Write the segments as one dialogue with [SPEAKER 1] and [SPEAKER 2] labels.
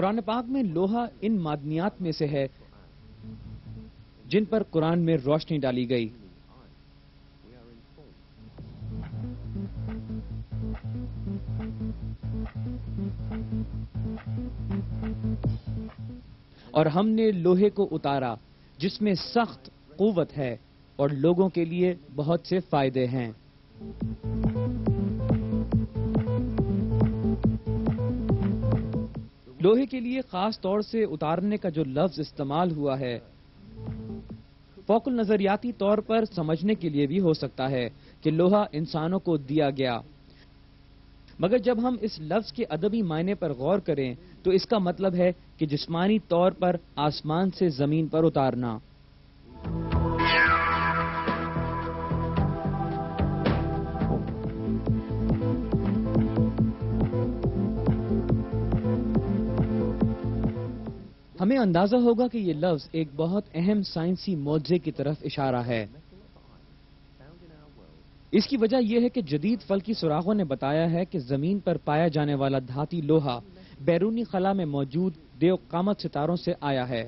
[SPEAKER 1] قرآن پاک میں لوہا ان معدنیات میں سے ہے جن پر قرآن میں روشنی ڈالی گئی. اور ہم نے لوہے کو اتارا جس میں سخت قوت ہے اور لوگوں کے لیے بہت سے فائدے ہیں. لوہے کے لیے خاص طور سے اتارنے کا جو لفظ استعمال ہوا ہے فوق النظریاتی طور پر سمجھنے کے لیے بھی ہو سکتا ہے کہ لوہا انسانوں کو دیا گیا، مگر جب ہم اس لفظ کے ادبی معنی پر غور کریں تو اس کا مطلب ہے کہ جسمانی طور پر آسمان سے زمین پر اتارنا. ہمیں اندازہ ہوگا کہ یہ لفظ ایک بہت اہم سائنسی معجزے کی طرف اشارہ ہے. اس کی وجہ یہ ہے کہ جدید فلکی سراغوں نے بتایا ہے کہ زمین پر پایا جانے والا دھاتی لوہا بیرونی خلا میں موجود دیو قامت ستاروں سے آیا ہے.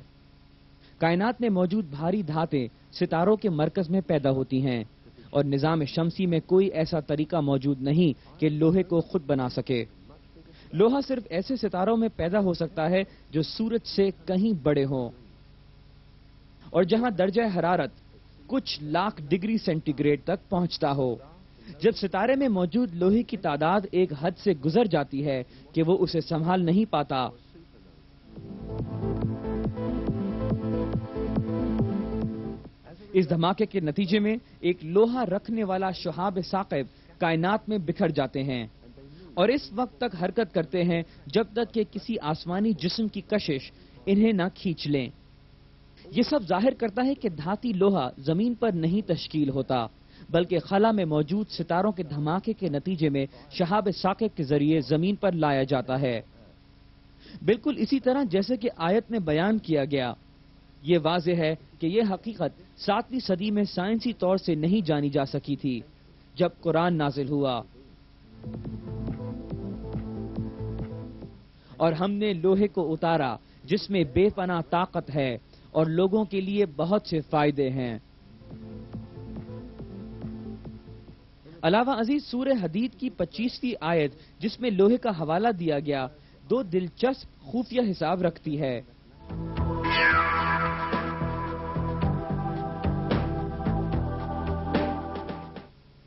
[SPEAKER 1] کائنات میں موجود بھاری دھاتیں ستاروں کے مرکز میں پیدا ہوتی ہیں اور نظام شمسی میں کوئی ایسا طریقہ موجود نہیں کہ لوہے کو خود بنا سکے. لوہا صرف ایسے ستاروں میں پیدا ہو سکتا ہے جو سورج سے کہیں بڑے ہوں اور جہاں درجہ حرارت کچھ لاکھ ڈگری سینٹی گریڈ تک پہنچتا ہو. جب ستارے میں موجود لوہے کی تعداد ایک حد سے گزر جاتی ہے کہ وہ اسے سنبھال نہیں پاتا، اس دھماکے کے نتیجے میں ایک لوہا رکھنے والا شہاب ثاقب کائنات میں بکھر جاتے ہیں اور اس وقت تک حرکت کرتے ہیں جب تک کہ کسی آسمانی جسم کی کشش انہیں نہ کھینچ لیں. یہ سب ظاہر کرتا ہے کہ دھاتی لوہا زمین پر نہیں تشکیل ہوتا بلکہ خلا میں موجود ستاروں کے دھماکے کے نتیجے میں شہاب ثاقب کے ذریعے زمین پر لایا جاتا ہے. بالکل اسی طرح جیسے کہ آیت میں بیان کیا گیا. یہ واضح ہے کہ یہ حقیقت 7ویں صدی میں سائنسی طور سے نہیں جانی جا سکی تھی جب قرآن نازل ہوا. اور ہم نے لوہے کو اتارا جس میں بے پناہ طاقت ہے اور لوگوں کے لیے بہت سے فائدے ہیں. علاوہ ازیں سورہ حدید کی 25ویں آیت جس میں لوہے کا حوالہ دیا گیا 2 دلچسپ خفیہ حساب رکھتی ہے.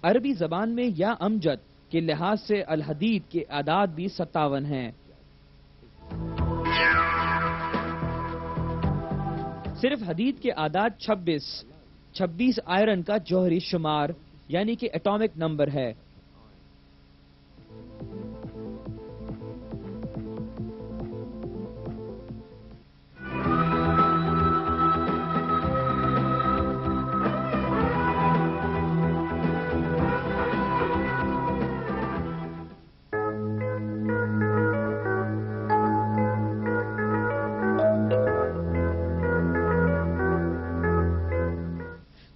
[SPEAKER 1] عربی زبان میں یا امجد کے لحاظ سے الحدید کے اعداد بھی 57 ہیں. صرف حدید کے اعداد 26 آئرن کا جوہری شمار یعنی کہ ایٹامک نمبر ہے.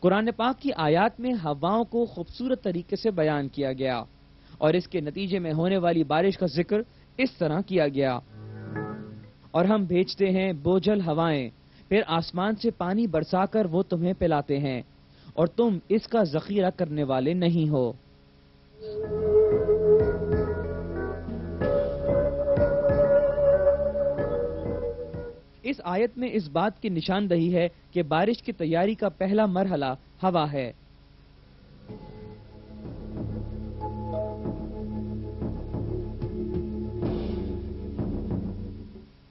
[SPEAKER 1] قرآن پاک کی آیات میں ہواؤں کو خوبصورت طریقے سے بیان کیا گیا اور اس کے نتیجے میں ہونے والی بارش کا ذکر اس طرح کیا گیا. اور ہم بھیجتے ہیں بوجھل ہوائیں، پھر آسمان سے پانی برسا کر وہ تمہیں پلاتے ہیں اور تم اس کا ذخیرہ کرنے والے نہیں ہو. اس آیت میں اس بات کی نشاندہی ہے کہ بارش کی تیاری کا پہلا مرحلہ ہوا ہے.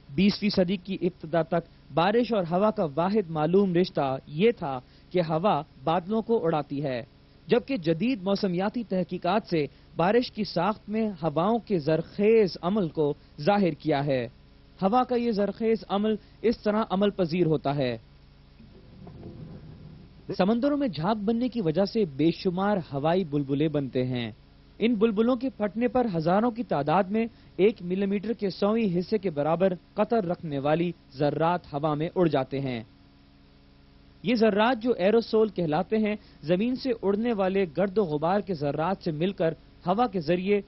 [SPEAKER 1] بیسویں صدی کی ابتدا تک بارش اور ہوا کا واحد معلوم رشتہ یہ تھا کہ ہوا بادلوں کو اڑاتی ہے، جبکہ جدید موسمیاتی تحقیقات سے بارش کی ساخت میں ہواؤں کے زرخیز عمل کو ظاہر کیا ہے. ہوا کا یہ زرخیز عمل اس طرح عمل پذیر ہوتا ہے. سمندروں میں جھاگ بننے کی وجہ سے بے شمار ہوائی بلبلے بنتے ہیں. ان بلبلوں کے پھٹنے پر ہزاروں کی تعداد میں 1 ملی میٹر کے 100ویں حصے کے برابر قطر رکھنے والی ذرات ہوا میں اڑ جاتے ہیں. یہ ذرات جو ایروسول کہلاتے ہیں زمین سے اڑنے والے گرد و غبار کے ذرات سے مل کر ہوا کے ذریعے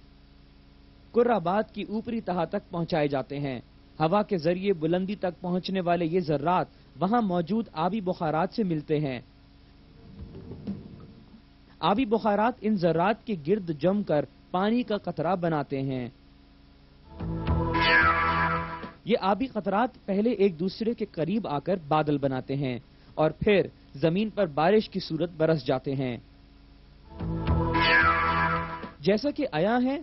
[SPEAKER 1] کرہ باد کی اوپری تہہ تک پہنچائے جاتے ہیں ہوا کے ذریعے بلندی تک پہنچنے والے یہ ذرات وہاں موجود آبی بخارات سے ملتے ہیں۔ آبی بخارات ان ذرات کے گرد جم کر پانی کا قطرہ بناتے ہیں۔ یہ آبی قطرات پہلے ایک دوسرے کے قریب آ کر بادل بناتے ہیں اور پھر زمین پر بارش کی صورت برس جاتے ہیں۔ جیسا کہ آیا ہے،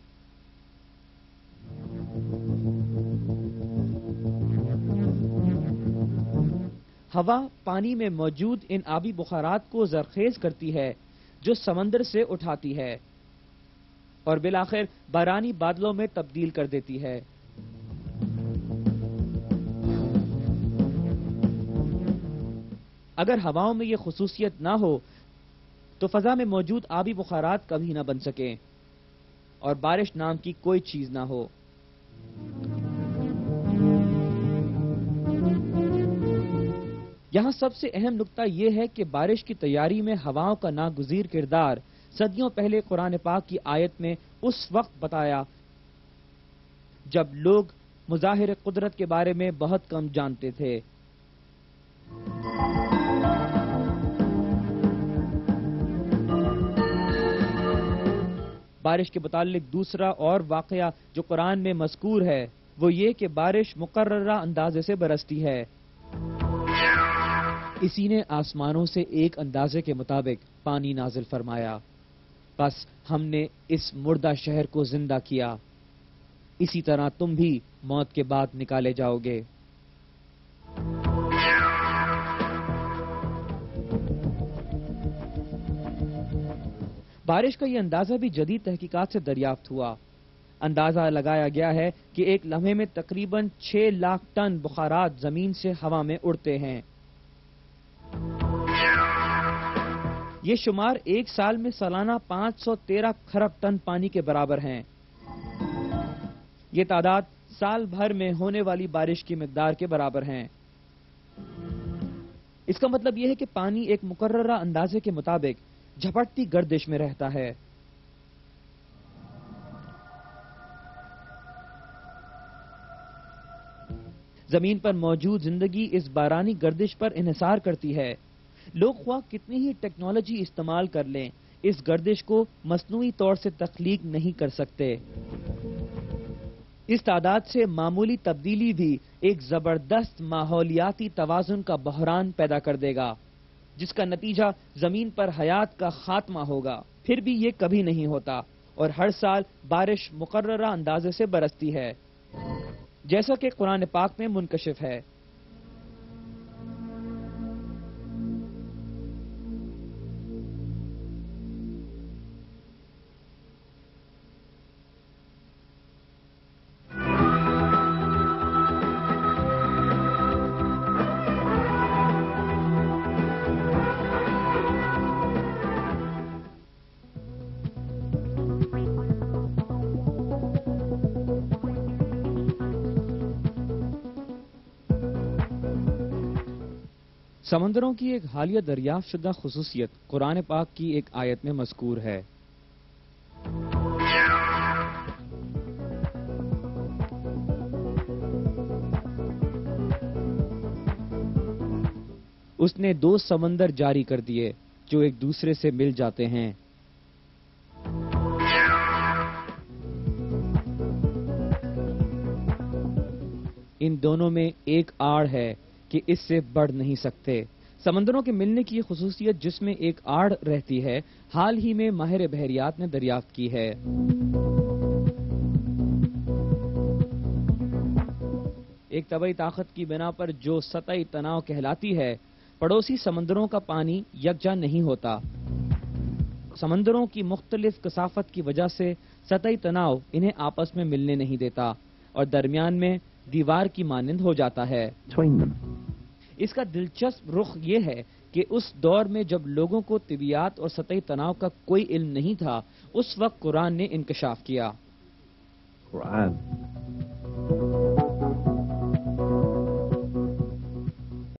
[SPEAKER 1] ہوا پانی میں موجود ان آبی بخارات کو زرخیز کرتی ہے جو سمندر سے اٹھاتی ہے اور بالآخر بارانی بادلوں میں تبدیل کر دیتی ہے۔ اگر ہواؤں میں یہ خصوصیت نہ ہو تو فضا میں موجود آبی بخارات کبھی نہ بن سکیں اور بارش نام کی کوئی چیز نہ ہو۔ یہاں سب سے اہم نقطہ یہ ہے کہ بارش کی تیاری میں ہواؤں کا ناگزیر کردار صدیوں پہلے قرآن پاک کی آیت میں اس وقت بتایا جب لوگ مظاہر قدرت کے بارے میں بہت کم جانتے تھے۔ بارش کے متعلق دوسرا اور واقعہ جو قرآن میں مذکور ہے وہ یہ کہ بارش مقررہ اندازے سے برستی ہے۔ اسی نے آسمانوں سے ایک اندازے کے مطابق پانی نازل فرمایا، بس ہم نے اس مردہ شہر کو زندہ کیا، اسی طرح تم بھی موت کے بعد نکالے جاؤ گے۔ بارش کا یہ اندازہ بھی جدید تحقیقات سے دریافت ہوا۔ اندازہ لگایا گیا ہے کہ ایک لمحے میں تقریباً 6 لاکھ ٹن بخارات زمین سے ہوا میں اڑتے ہیں۔ یہ شمار ایک سال میں سالانہ 513 کھرب ٹن پانی کے برابر ہیں۔ یہ تعداد سال بھر میں ہونے والی بارش کی مقدار کے برابر ہیں۔ اس کا مطلب یہ ہے کہ پانی ایک مقررہ اندازے کے مطابق جھپٹتی گردش میں رہتا ہے۔ زمین پر موجود زندگی اس بارانی گردش پر انحصار کرتی ہے۔ لوگ خواہ کتنی ہی ٹیکنالوجی استعمال کر لیں، اس گردش کو مصنوعی طور سے تخلیق نہیں کر سکتے۔ اس تعداد سے معمولی تبدیلی بھی ایک زبردست ماحولیاتی توازن کا بحران پیدا کر دے گا، جس کا نتیجہ زمین پر حیات کا خاتمہ ہوگا۔ پھر بھی یہ کبھی نہیں ہوتا اور ہر سال بارش مقررہ اندازے سے برستی ہے، جیسا کہ قرآن پاک میں منکشف ہے۔ سمندروں کی ایک حالیہ دریافت شدہ خصوصیت قرآن پاک کی ایک آیت میں مذکور ہے۔ اس نے 2 سمندر جاری کر دیے جو ایک دوسرے سے مل جاتے ہیں۔ ان دونوں میں ایک آڑ ہے کہ اس سے بڑھ نہیں سکتے۔ سمندروں کے ملنے کی یہ خصوصیت جس میں ایک آڑ رہتی ہے، حال ہی میں ماہر بحریات نے دریافت کی ہے۔ ایک طبعی طاقت کی بنا پر جو سطحی تناؤ کہلاتی ہے، پڑوسی سمندروں کا پانی یکجا نہیں ہوتا۔ سمندروں کی مختلف کثافت کی وجہ سے سطحی تناؤ انہیں آپس میں ملنے نہیں دیتا اور درمیان میں دیوار کی مانند ہو جاتا ہے۔ اس کا دلچسپ رخ یہ ہے کہ اس دور میں جب لوگوں کو طبیعیات اور سطحی تناؤ کا کوئی علم نہیں تھا، اس وقت قرآن نے انکشاف کیا۔